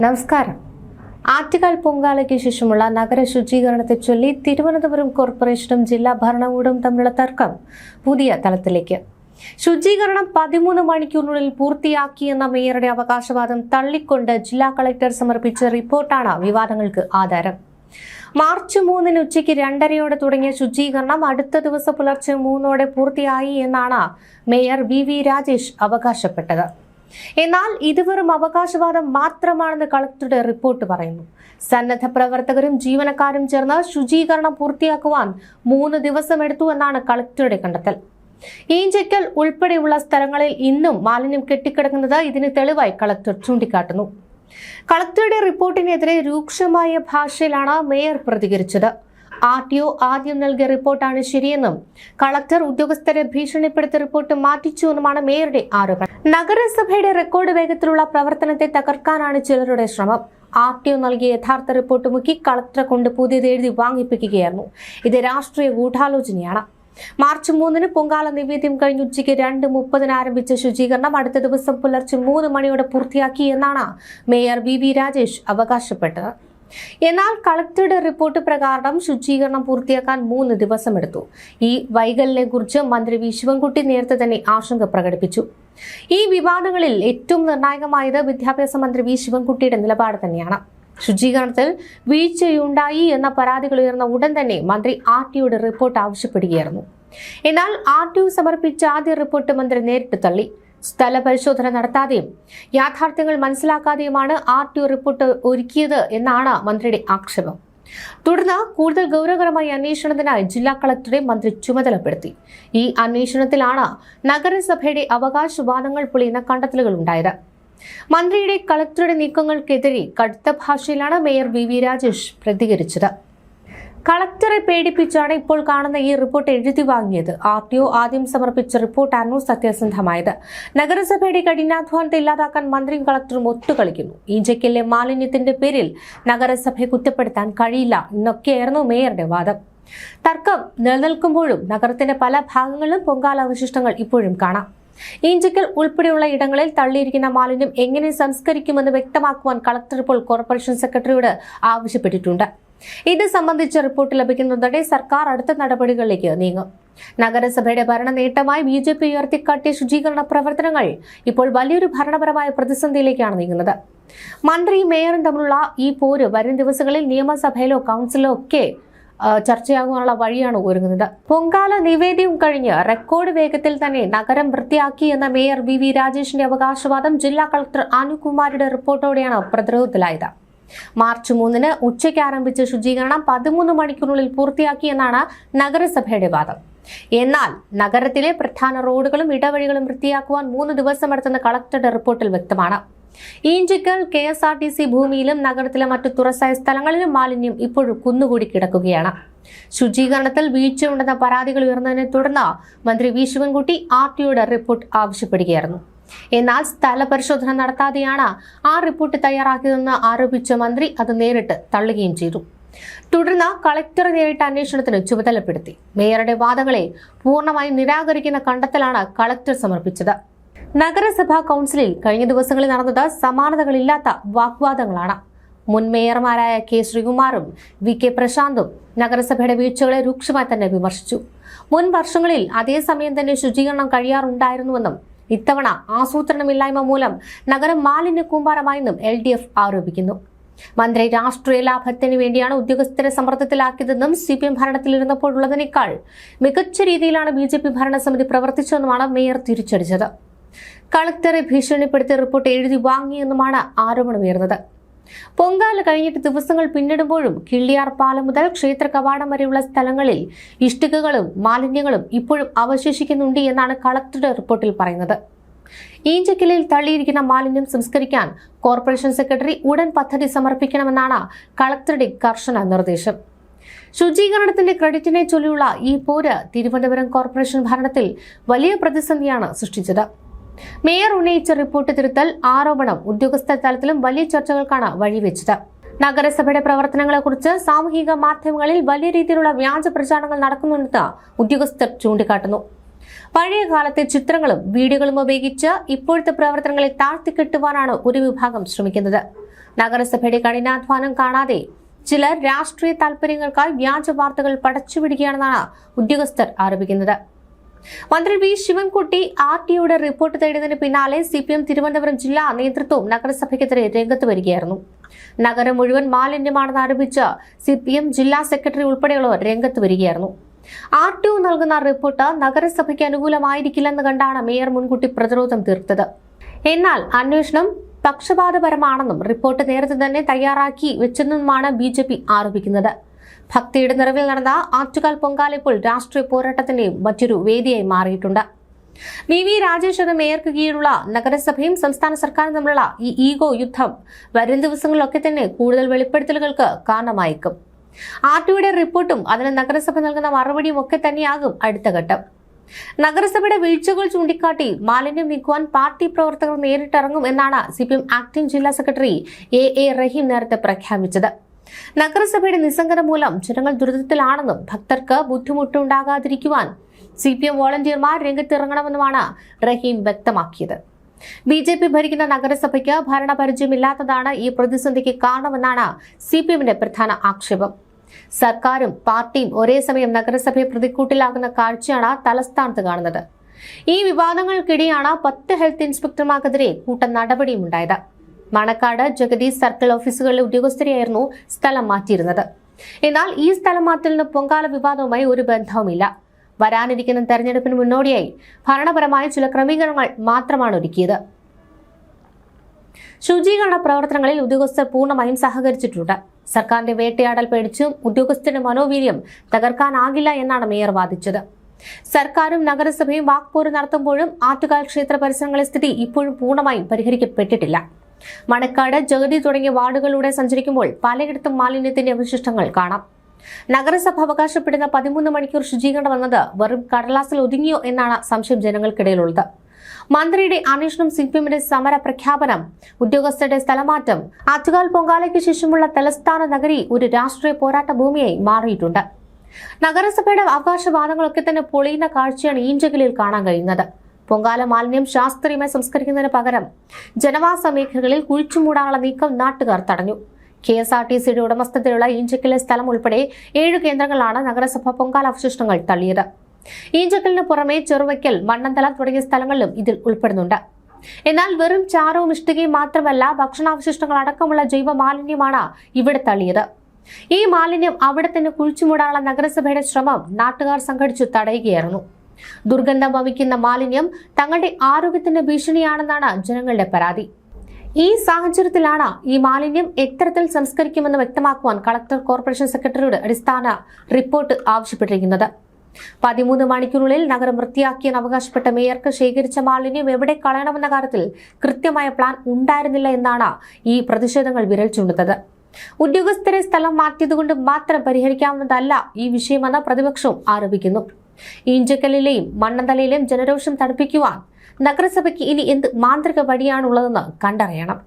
നമസ്കാരം. ആറ്റുകാൽ പൊങ്കാലയ്ക്ക് ശേഷമുള്ള നഗര ശുചീകരണത്തെ ചൊല്ലി തിരുവനന്തപുരം കോർപ്പറേഷനും ജില്ലാ ഭരണകൂടവും തമ്മിലുള്ള തർക്കം പുതിയ തലത്തിലേക്ക്. ശുചീകരണം 13 മണിക്കൂറിനുള്ളിൽ പൂർത്തിയാക്കിയെന്ന മേയറുടെ അവകാശവാദം തള്ളിക്കൊണ്ട് ജില്ലാ കളക്ടർ സമർപ്പിച്ച റിപ്പോർട്ടാണ് വിവാദങ്ങൾക്ക് ആധാരം. മാർച്ച് 3 ഉച്ചയ്ക്ക് 2:30 തുടങ്ങിയ ശുചീകരണം അടുത്ത ദിവസം പുലർച്ചെ 3 പൂർത്തിയായി എന്നാണ് മേയർ വി രാജേഷ് അവകാശപ്പെട്ടത്. എന്നാൽ ഇത് വെറും അവകാശവാദം മാത്രമാണെന്ന് കളക്ടറുടെ റിപ്പോർട്ട് പറയുന്നു. സന്നദ്ധ പ്രവർത്തകരും ജീവനക്കാരും ചേർന്ന് ശുചീകരണം പൂർത്തിയാക്കുവാൻ 3 ദിവസമെടുത്തു എന്നാണ് കളക്ടറുടെ കണ്ടെത്തൽ. ഈഞ്ചക്കൽ ഉൾപ്പെടെയുള്ള സ്ഥലങ്ങളിൽ ഇന്നും മാലിന്യം കെട്ടിക്കിടക്കുന്നത് ഇതിന് തെളിവായി കളക്ടർ ചൂണ്ടിക്കാട്ടുന്നു. കളക്ടറുടെ റിപ്പോർട്ടിനെതിരെ രൂക്ഷമായ ഭാഷയിലാണ് മേയർ പ്രതികരിച്ചത്. RTO ആദ്യം നൽകിയ റിപ്പോർട്ടാണ് ശരിയെന്നും കളക്ടർ ഉദ്യോഗസ്ഥരെ ഭീഷണിപ്പെടുത്തി റിപ്പോർട്ട് മാറ്റിച്ചുവെന്നുമാണ് മേയറുടെ ആരോപണം. നഗരസഭയുടെ റെക്കോർഡ് വേഗത്തിലുള്ള പ്രവർത്തനത്തെ തകർക്കാനാണ് ചിലരുടെ ശ്രമം. RTO നൽകിയ യഥാർത്ഥ റിപ്പോർട്ട് മുക്കി കളക്ടറെ കൊണ്ട് പുതിയത് എഴുതി വാങ്ങിപ്പിക്കുകയായിരുന്നു. ഇത് രാഷ്ട്രീയ ഗൂഢാലോചനയാണ്. മാർച്ച് 3 പൊങ്കാല നിവേദ്യം കഴിഞ്ഞ് ഉച്ചയ്ക്ക് 2:30 ആരംഭിച്ച ശുചീകരണം അടുത്ത ദിവസം പുലർച്ചെ 3 മണിയോടെ പൂർത്തിയാക്കി എന്നാണ് മേയർ വി രാജേഷ് അവകാശപ്പെട്ടത്. എന്നാൽ കളക്ടറുടെ റിപ്പോർട്ട് പ്രകാരം ശുചീകരണം പൂർത്തിയാക്കാൻ 3 ദിവസമെടുത്തു. ഈ വൈകല്യത്തെക്കുറിച്ച് മന്ത്രി വി ശിവൻകുട്ടി നേരത്തെ തന്നെ ആശങ്ക പ്രകടിപ്പിച്ചു. ഈ വിവാദങ്ങളിൽ ഏറ്റവും നിർണായകമായത് വിദ്യാഭ്യാസ മന്ത്രി വി ശിവൻകുട്ടിയുടെ നിലപാട് തന്നെയാണ്. ശുചീകരണത്തിൽ വീഴ്ചയുണ്ടായി എന്ന പരാതികൾ ഉയർന്ന ഉടൻ തന്നെ മന്ത്രി RTOയുടെ റിപ്പോർട്ട് ആവശ്യപ്പെടുകയായിരുന്നു. എന്നാൽ RTO സമർപ്പിച്ച ആദ്യ റിപ്പോർട്ട് മന്ത്രി നേരിട്ട് തള്ളി. സ്ഥല പരിശോധന നടത്താതെയും യാഥാർത്ഥ്യങ്ങൾ മനസ്സിലാക്കാതെയുമാണ് RTO റിപ്പോർട്ട് ഒരുക്കിയത് എന്നാണ് മന്ത്രിയുടെ ആക്ഷേപം. തുടർന്ന് കൂടുതൽ ഗൗരവകരമായ അന്വേഷണത്തിനായി ജില്ലാ കളക്ടറെ മന്ത്രി ചുമതലപ്പെടുത്തി. ഈ അന്വേഷണത്തിലാണ് നഗരസഭയുടെ അവകാശവാദങ്ങൾ പൊളിയുന്ന കണ്ടെത്തലുകൾ ഉണ്ടായത്. മന്ത്രിയുടെ കളക്ടറുടെ നീക്കങ്ങൾക്കെതിരെ കടുത്ത ഭാഷയിലാണ് മേയർ വി രാജേഷ് പ്രതികരിച്ചത്. കളക്ടറെ പേടിപ്പിച്ചാണ് ഇപ്പോൾ കാണുന്ന ഈ റിപ്പോർട്ട് എഴുതി വാങ്ങിയത്. RTO ആദ്യം സമർപ്പിച്ച റിപ്പോർട്ടായിരുന്നു സത്യസന്ധമായത്. നഗരസഭയുടെ കഠിനാധ്വാനത്തെ ഇല്ലാതാക്കാൻ മന്ത്രിയും കളക്ടറും ഒത്തുകളിക്കുന്നു. ഈഞ്ചക്കലിലെ മാലിന്യത്തിന്റെ പേരിൽ നഗരസഭയെ കുറ്റപ്പെടുത്താൻ കഴിയില്ല എന്നൊക്കെയായിരുന്നു മേയറുടെ വാദം. തർക്കം നിലനിൽക്കുമ്പോഴും നഗരത്തിന്റെ പല ഭാഗങ്ങളിലും പൊങ്കാല അവശിഷ്ടങ്ങൾ ഇപ്പോഴും കാണാം. ഈഞ്ചക്കൽ ഉൾപ്പെടെയുള്ള ഇടങ്ങളിൽ തള്ളിയിരിക്കുന്ന മാലിന്യം എങ്ങനെ സംസ്കരിക്കുമെന്ന് വ്യക്തമാക്കുവാൻ കളക്ടർ ഇപ്പോൾ കോർപ്പറേഷൻ സെക്രട്ടറിയോട് ആവശ്യപ്പെട്ടിട്ടുണ്ട്. ഇത് സംബന്ധിച്ച റിപ്പോർട്ട് ലഭിക്കുന്നതോടെ സർക്കാർ അടുത്ത നടപടികളിലേക്ക് നീങ്ങും. നഗരസഭയുടെ ഭരണ നേട്ടമായി BJP ഉയർത്തിക്കാട്ടിയ ശുചീകരണ പ്രവർത്തനങ്ങൾ ഇപ്പോൾ വലിയൊരു ഭരണപരമായ പ്രതിസന്ധിയിലേക്കാണ് നീങ്ങുന്നത്. മന്ത്രിയും മേയറും തമ്മിലുള്ള ഈ പോര് വരും ദിവസങ്ങളിൽ നിയമസഭയിലോ കൗൺസിലോ ഒക്കെ ചർച്ചയാകാനുള്ള വഴിയാണ് ഒരുങ്ങുന്നത്. പൊങ്കാല നിവേദ്യം കഴിഞ്ഞ് റെക്കോർഡ് വേഗത്തിൽ തന്നെ നഗരം വൃത്തിയാക്കി എന്ന മേയർ വി രാജേഷിന്റെ അവകാശവാദം ജില്ലാ കളക്ടർ അനുകുമാരിയുടെ റിപ്പോർട്ടോടെയാണ് പ്രതിരോധത്തിലായത്. മാർച്ച് 3 ഉച്ചയ്ക്ക് ആരംഭിച്ച ശുചീകരണം 13 മണിക്കൂറിനുള്ളിൽ പൂർത്തിയാക്കിയെന്നാണ് നഗരസഭയുടെ വാദം. എന്നാൽ നഗരത്തിലെ പ്രധാന റോഡുകളും ഇടവഴികളും വൃത്തിയാക്കുവാൻ 3 ദിവസമെടുത്തെന്ന് കളക്ടറുടെ റിപ്പോർട്ടിൽ വ്യക്തമാണ്. ഈഞ്ചക്കൽ KSRTC ഭൂമിയിലും നഗരത്തിലെ മറ്റു തുറസായ സ്ഥലങ്ങളിലും മാലിന്യം ഇപ്പോഴും കുന്നുകൂടി കിടക്കുകയാണ്. ശുചീകരണത്തിൽ വീഴ്ചയുണ്ടെന്ന പരാതികൾ ഉയർന്നതിനെ തുടർന്ന് മന്ത്രി വി ശിവൻകുട്ടി RTOയുടെ റിപ്പോർട്ട് ആവശ്യപ്പെടുകയായിരുന്നു. എന്നാൽ സ്ഥല പരിശോധന നടത്താതെയാണ് ആ റിപ്പോർട്ട് തയ്യാറാക്കിയതെന്ന് ആരോപിച്ച മന്ത്രി അത് നേരിട്ട് തള്ളുകയും ചെയ്തു. തുടർന്ന് കളക്ടറെ നേരിട്ട് അന്വേഷണത്തിന് ചുമതലപ്പെടുത്തി. മേയറുടെ വാദങ്ങളെ പൂർണ്ണമായും നിരാകരിക്കുന്ന കണ്ടെത്തലാണ് കളക്ടർ സമർപ്പിച്ചത്. നഗരസഭാ കൗൺസിലിൽ കഴിഞ്ഞ ദിവസങ്ങളിൽ നടന്നത് സമാനതകളില്ലാത്ത വാഗ്വാദങ്ങളാണ്. മുൻ മേയർമാരായ K ശ്രീകുമാറും VK പ്രശാന്തും നഗരസഭയുടെ വീഴ്ചകളെ രൂക്ഷമായി തന്നെ വിമർശിച്ചു. മുൻ വർഷങ്ങളിൽ അതേസമയം തന്നെ ശുചീകരണം കഴിയാറുണ്ടായിരുന്നുവെന്നും ഇത്തവണ ആസൂത്രണമില്ലായ്മ മൂലം നഗരം മാലിന്യ കൂമ്പാരമായെന്നും LDF ആരോപിക്കുന്നു. മന്ത്രി രാഷ്ട്രീയ ലാഭത്തിന് വേണ്ടിയാണ് ഉദ്യോഗസ്ഥരെ സമ്മർദ്ദത്തിലാക്കിയതെന്നും CPM ഭരണത്തിലിരുന്നപ്പോഴുള്ളതിനേക്കാൾ മികച്ച രീതിയിലാണ് BJP ഭരണസമിതി പ്രവർത്തിച്ചതെന്നുമാണ് മേയർ തിരിച്ചടിച്ചത്. കളക്ടറെ ഭീഷണിപ്പെടുത്തി റിപ്പോർട്ട് എഴുതി വാങ്ങിയെന്നുമാണ് ആരോപണമുയർന്നത്. പൊങ്കാല കഴിഞ്ഞിട്ട് ദിവസങ്ങൾ പിന്നിടുമ്പോഴും കിള്ളിയാർ പാലം മുതൽ ക്ഷേത്ര കവാടം വരെയുള്ള സ്ഥലങ്ങളിൽ ഇഷ്ടികകളും മാലിന്യങ്ങളും ഇപ്പോഴും അവശേഷിക്കുന്നുണ്ട് എന്നാണ് കളക്ടറുടെ റിപ്പോർട്ടിൽ പറയുന്നത്. ഈഞ്ചക്കലിൽ തള്ളിയിരിക്കുന്ന മാലിന്യം സംസ്കരിക്കാൻ കോർപ്പറേഷൻ സെക്രട്ടറി ഉടൻ പദ്ധതി സമർപ്പിക്കണമെന്നാണ് കളക്ടറുടെ കർശന നിർദ്ദേശം. ശുചീകരണത്തിന്റെ ക്രെഡിറ്റിനെ ചൊല്ലിയുള്ള ഈ പോര് തിരുവനന്തപുരം കോർപ്പറേഷൻ ഭരണത്തിൽ വലിയ പ്രതിസന്ധിയാണ് സൃഷ്ടിച്ചത്. മേയർ ഉന്നയിച്ച റിപ്പോർട്ട് തിരുത്തൽ ആരോപണം ഉദ്യോഗസ്ഥ തലത്തിലും വലിയ ചർച്ചകൾക്കാണ് വഴിവെച്ചത്. നഗരസഭയുടെ പ്രവർത്തനങ്ങളെക്കുറിച്ച് സാമൂഹിക മാധ്യമങ്ങളിൽ വലിയ രീതിയിലുള്ള വ്യാജ പ്രചാരണങ്ങൾ നടക്കുന്നുണ്ടെന്ന് ഉദ്യോഗസ്ഥർ ചൂണ്ടിക്കാട്ടുന്നു. പഴയ കാലത്തെ ചിത്രങ്ങളും വീഡിയോകളും ഉപയോഗിച്ച് ഇപ്പോഴത്തെ പ്രവർത്തനങ്ങളെ താഴ്ത്തിക്കെട്ടുവാനാണ് ഒരു വിഭാഗം ശ്രമിക്കുന്നത്. നഗരസഭയുടെ കഠിനാധ്വാനം കാണാതെ ചിലർ രാഷ്ട്രീയ താൽപര്യങ്ങൾക്കായി വ്യാജ വാർത്തകൾ പടച്ചുപിടിക്കുകയാണെന്നാണ് ഉദ്യോഗസ്ഥർ ആരോപിക്കുന്നത്. മന്ത്രി വി ശിവൻകുട്ടി RTOയുടെ റിപ്പോർട്ട് തേടിയതിന് പിന്നാലെ CPM തിരുവനന്തപുരം ജില്ലാ നേതൃത്വവും നഗരസഭയ്ക്കെതിരെ രംഗത്ത് വരികയായിരുന്നു. നഗരം മുഴുവൻ മാലിന്യമാണെന്ന് ആരോപിച്ച് CPM ജില്ലാ സെക്രട്ടറി ഉൾപ്പെടെയുള്ളവർ രംഗത്ത് വരികയായിരുന്നു. RTO നൽകുന്ന റിപ്പോർട്ട് നഗരസഭയ്ക്ക് അനുകൂലമായിരിക്കില്ലെന്ന് കണ്ടാണ് മേയർ മുൻകൂട്ടി പ്രതിരോധം തീർത്തത്. എന്നാൽ അന്വേഷണം പക്ഷപാതപരമാണെന്നും റിപ്പോർട്ട് നേരത്തെ തന്നെ തയ്യാറാക്കി വെച്ചെന്നുമാണ് BJP ആരോപിക്കുന്നത്. ഭക്തിയുടെ നിറവിൽ നടന്ന ആറ്റുകാൽ പൊങ്കാല ഇപ്പോൾ രാഷ്ട്രീയ പോരാട്ടത്തിന്റെ മറ്റൊരു വേദിയായി മാറിയിട്ടുണ്ട്. VV രാജേഷ് എന്ന മേയർക്ക് കീഴിലുള്ള നഗരസഭയും സംസ്ഥാന സർക്കാരും തമ്മിലുള്ള ഈ ഈഗോ യുദ്ധം വരും ദിവസങ്ങളിലൊക്കെ തന്നെ കൂടുതൽ വെളിപ്പെടുത്തലുകൾക്ക് കാരണമായേക്കും. RTOയുടെ റിപ്പോർട്ടും അതിന് നഗരസഭ നൽകുന്ന മറുപടിയും ഒക്കെ തന്നെയാകും അടുത്ത ഘട്ടം. നഗരസഭയുടെ വീഴ്ചകൾ ചൂണ്ടിക്കാട്ടി മാലിന്യം നീക്കുവാൻ പാർട്ടി പ്രവർത്തകർ നേരിട്ടിറങ്ങും എന്നാണ് CPM ആക്ടിംഗ് ജില്ലാ സെക്രട്ടറി A റഹീം നേരത്തെ പ്രഖ്യാപിച്ചത്. നഗരസഭയുടെ നിസ്സംഗത മൂലം ജനങ്ങൾ ദുരിതത്തിലാണെന്നും ഭക്തർക്ക് ബുദ്ധിമുട്ടുണ്ടാകാതിരിക്കുവാൻ CPM വോളണ്ടിയർമാർ രംഗത്തിറങ്ങണമെന്നുമാണ് റഹീം വ്യക്തമാക്കിയത്. BJP ഭരിക്കുന്ന നഗരസഭയ്ക്ക് ഭരണപരിചയമില്ലാത്തതാണ് ഈ പ്രതിസന്ധിക്ക് കാരണമെന്നാണ് CPMന്റെ പ്രധാന ആക്ഷേപം. സർക്കാരും പാർട്ടിയും ഒരേ സമയം നഗരസഭയെ പ്രതിക്കൂട്ടിലാകുന്ന കാഴ്ചയാണ് തലസ്ഥാനത്ത് കാണുന്നത്. ഈ വിവാദങ്ങൾക്കിടെയാണ് 10 ഹെൽത്ത് ഇൻസ്പെക്ടർമാർക്കെതിരെ കൂട്ട നടപടിയുമുണ്ടായത്. മണക്കാട് ജഗദീഷ് സർക്കിൾ ഓഫീസുകളിലെ ഉദ്യോഗസ്ഥരെയായിരുന്നു സ്ഥലം മാറ്റിയിരുന്നത്. എന്നാൽ ഈ സ്ഥലം മാറ്റലിന് പൊങ്കാല വിവാദവുമായി ഒരു ബന്ധവുമില്ല. വരാനിരിക്കുന്ന തെരഞ്ഞെടുപ്പിന് മുന്നോടിയായി ഭരണപരമായ ചില ക്രമീകരണങ്ങൾ മാത്രമാണ് ഒരുക്കിയത്. ശുചീകരണ പ്രവർത്തനങ്ങളിൽ ഉദ്യോഗസ്ഥർ പൂർണ്ണമായും സഹകരിച്ചിട്ടുണ്ട്. സർക്കാരിന്റെ വേട്ടയാടൽ പേടിച്ചും ഉദ്യോഗസ്ഥരുടെ മനോവീര്യം തകർക്കാനാകില്ല എന്നാണ് മേയർ വാദിച്ചത്. സർക്കാരും നഗരസഭയും വാക്പോര് നടത്തുമ്പോഴും ആറ്റുകാൽ ക്ഷേത്ര പരിസരങ്ങളിലെ സ്ഥിതി ഇപ്പോഴും പൂർണ്ണമായും പരിഹരിക്കപ്പെട്ടിട്ടില്ല. മണക്കാട് ജഗതി തുടങ്ങിയ വാർഡുകളിലൂടെ സഞ്ചരിക്കുമ്പോൾ പലയിടത്തും മാലിന്യത്തിന്റെ അവശിഷ്ടങ്ങൾ കാണാം. നഗരസഭ അവകാശപ്പെടുന്ന 13 മണിക്കൂർ ശുചീകരണം എന്നത് വെറും കടലാസിൽ ഒതുങ്ങിയോ എന്നാണ് സംശയം ജനങ്ങൾക്കിടയിലുള്ളത്. മന്ത്രിയുടെ അന്വേഷണം, CPMന്റെ സമര പ്രഖ്യാപനം, ഉദ്യോഗസ്ഥരുടെ സ്ഥലമാറ്റം, ആറ്റുകാൽ പൊങ്കാലയ്ക്ക് ശേഷമുള്ള തലസ്ഥാന നഗരി ഒരു രാഷ്ട്രീയ പോരാട്ട ഭൂമിയായി മാറിയിട്ടുണ്ട്. നഗരസഭയുടെ അവകാശവാദങ്ങളൊക്കെ തന്നെ പൊളിയുന്ന കാഴ്ചയാണ് ഈഞ്ചകലിൽ കാണാൻ കഴിയുന്നത്. പൊങ്കാല മാലിന്യം ശാസ്ത്രീയമായി സംസ്കരിക്കുന്നതിന് പകരം ജനവാസ മേഖലകളിൽ കുഴിച്ചുമൂടാനുള്ള നീക്കം നാട്ടുകാർ തടഞ്ഞു. KSRTCയുടെ ഉടമസ്ഥതയിലുള്ള ഈഞ്ചക്കലിലെ സ്ഥലം ഉൾപ്പെടെ 7 കേന്ദ്രങ്ങളാണ് നഗരസഭ പൊങ്കാല അവശിഷ്ടങ്ങൾ തള്ളിയത്. ഈഞ്ചക്കലിന് പുറമെ ചെറുവയ്ക്കൽ, മണ്ണന്തല തുടങ്ങിയ സ്ഥലങ്ങളിലും ഇതിൽ ഉൾപ്പെടുന്നുണ്ട്. എന്നാൽ വെറും ചാരവും ഇഷ്ടികയും മാത്രമല്ല, ഭക്ഷണാവശിഷ്ടങ്ങൾ അടക്കമുള്ള ജൈവ മാലിന്യമാണ് ഇവിടെ തള്ളിയത്. ഈ മാലിന്യം അവിടെ തന്നെ കുഴിച്ചുമൂടാനുള്ള നഗരസഭയുടെ ശ്രമം നാട്ടുകാർ സംഘടിച്ചു തടയുകയായിരുന്നു. ദുർഗന്ധം വമിക്കുന്ന മാലിന്യം തങ്ങളുടെ ആരോഗ്യത്തിന് ഭീഷണിയാണെന്നാണ് ജനങ്ങളുടെ പരാതി. ഈ സാഹചര്യത്തിലാണ് ഈ മാലിന്യം എത്തരത്തിൽ സംസ്കരിക്കുമെന്ന് വ്യക്തമാക്കുവാൻ കളക്ടർ കോർപ്പറേഷൻ സെക്രട്ടറിയോട് അടിസ്ഥാന റിപ്പോർട്ട് ആവശ്യപ്പെട്ടിരിക്കുന്നത്. 13 മണിക്കൂറിനുള്ളിൽ നഗരം വൃത്തിയാക്കിയെന്ന് അവകാശപ്പെട്ട മേയർക്ക് ശേഖരിച്ച മാലിന്യം എവിടെ കളയണമെന്ന കാര്യത്തിൽ കൃത്യമായ പ്ലാൻ ഉണ്ടായിരുന്നില്ല എന്നാണ് ഈ പ്രതിഷേധങ്ങൾ വിരൽ ചൂണ്ടുന്നത്. ഉദ്യോഗസ്ഥരെ സ്ഥലം മാറ്റിയതുകൊണ്ട് മാത്രം പരിഹരിക്കാവുന്നതല്ല ഈ വിഷയമെന്ന് പ്രതിപക്ഷവും ആരോപിക്കുന്നു. ഈഞ്ചക്കലിലെയും മണ്ണന്തലയിലെയും ജനരോഷം തണുപ്പിക്കുവാൻ നഗരസഭയ്ക്ക് ഇനി എന്ത് മാന്ത്രിക വഴിയാണുള്ളതെന്ന് കണ്ടറിയണം.